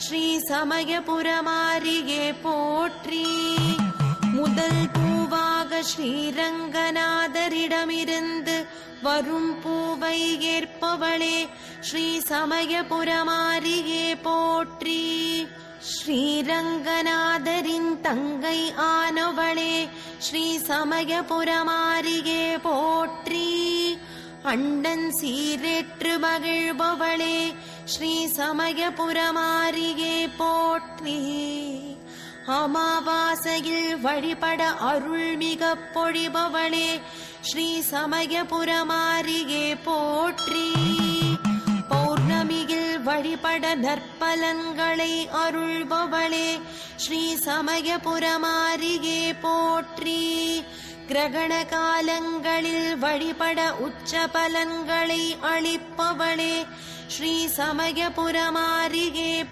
ஸ்ரீ சமயபுரமாரியே போற்றி. முதல் பூவாக ஸ்ரீரங்கநாதரிடமிருந்து வரும் பூவை ஏற்பவளே ஸ்ரீ சமயபுரமாரியே போற்றி. ஸ்ரீரங்கநாதரின் தங்கை ஆனவளே ஸ்ரீ சமயபுரமாரியே போற்றி. அண்டன் சீரேற்று மகிழ்பவளே ஸ்ரீ சமயபுரமாரியே போற்றி. அமாவாசையில் வழிபட அருள்மிக பொழிபவளே ஸ்ரீ சமயபுரமாரியே போற்றி. பௌர்ணமியில் வழிபட நற்பலன்களை அருள்பவளே ஸ்ரீ சமயபுரமாரியே போற்றி. கிரகண காலங்களில் வழிபட உச்ச பலன்களை அளிப்பவளே ஸ்ரீ சமயபுரமாரியே